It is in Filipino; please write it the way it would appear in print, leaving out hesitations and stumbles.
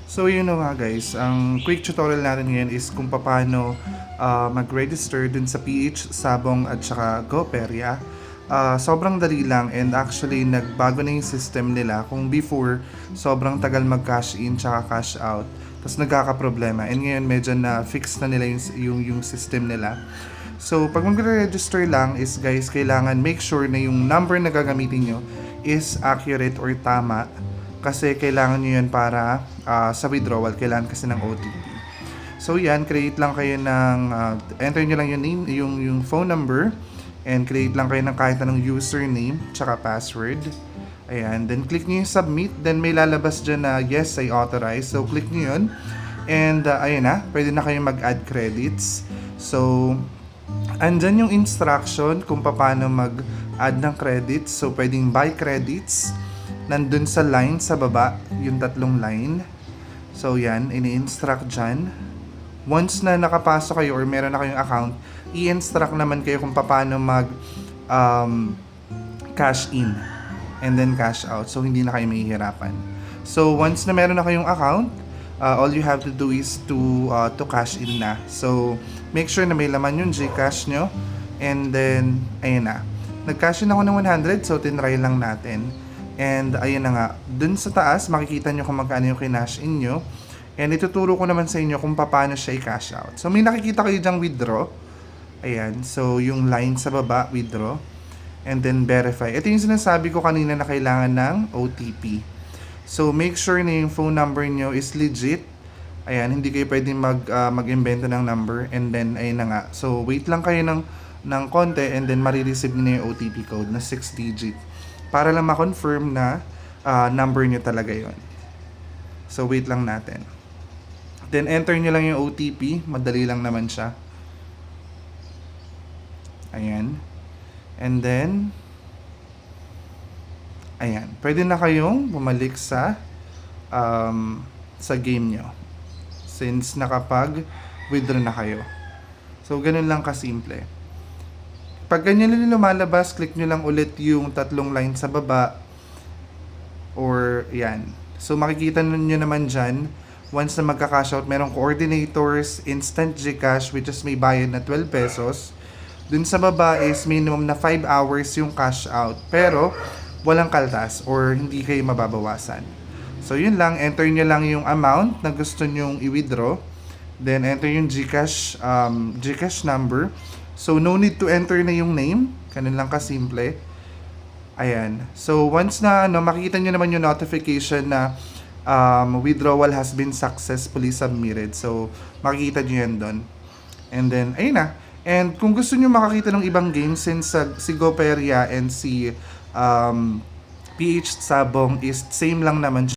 So yun na nga guys, ang quick tutorial natin ngayon is kung paano mag-register dun sa PH, Sabong at saka Goperia. Sobrang dali lang and actually nagbago na yung system nila. Kung before, sobrang tagal mag-cash in tsaka cash out. Tapos nagkakaproblema. And ngayon medyo na fix na nila yung system nila. So pag mag-register lang is guys, kailangan make sure na yung number na gagamitin nyo is accurate or tama. Kasi kailangan nyo yun para sa withdrawal, kailangan kasi ng OTP. So yan, create lang kayo ng, enter nyo lang yung name, yung phone number, and create lang kayo ng kahit anong username, tsaka password. Ayan, then click nyo yung submit, then may lalabas dyan na yes, I authorize. So click nyo yun, and ayun na, pwede na kayo mag-add credits. So, andyan yung instruction kung paano mag-add ng credits. So, pwedeng buy credits, nandun sa line sa baba, yung tatlong line. So yan, ini-instruct dyan. Once na nakapasok kayo or meron na kayong account, i-instruct naman kayo kung paano mag cash in and then cash out. So hindi na kayo mahihirapan. So once na meron na kayong account, all you have to do is to cash in na. So make sure na may laman yung GCash nyo. And then, ayun na. Nag-cash in ako ng 100, so tinry lang natin. And ayun na nga, dun sa taas makikita nyo kung magkano yung kinash in nyo. And ituturo ko naman sa inyo kung paano siya i-cash out. So may nakikita kayo dyang withdraw. Ayan, so yung line sa baba, withdraw. And then verify. Ito yung sinasabi ko kanina na kailangan ng OTP. So make sure na yung phone number nyo is legit. Ayan, hindi kayo pwedeng mag-invento ng number. And then ayun na nga. So wait lang kayo ng konti and then marireceive nyo na yung OTP code na 6 digit. Para lang ma-confirm na number nyo talaga yon. So wait lang natin. Then enter nyo lang yung OTP. Madali lang naman siya. Ayan. And then, ayan. Pwede na kayong bumalik sa game nyo. Since nakapag-withdraw na kayo. So ganun lang kasimple. Pag ganyan lang lumalabas, click nyo lang ulit yung tatlong line sa baba. Or, yan. So, makikita nyo naman dyan, once na magka-cash out, merong coordinators, instant GCash, which is may bayad na 12 pesos. Dun sa baba is minimum na 5 hours yung cash out. Pero, walang kaltas or hindi kayo mababawasan. So, yun lang. Enter nyo lang yung amount na gusto nyong i-withdraw. Then, enter yung GCash number. So, no need to enter na yung name. Ganun lang kasimple. Ayan. So, once na makikita nyo naman yung notification na withdrawal has been successfully submitted. So, makikita nyo yan doon. And then, ayun na. And kung gusto nyo makakita ng ibang games, since si Goperia and si PH Sabong is same lang naman siya.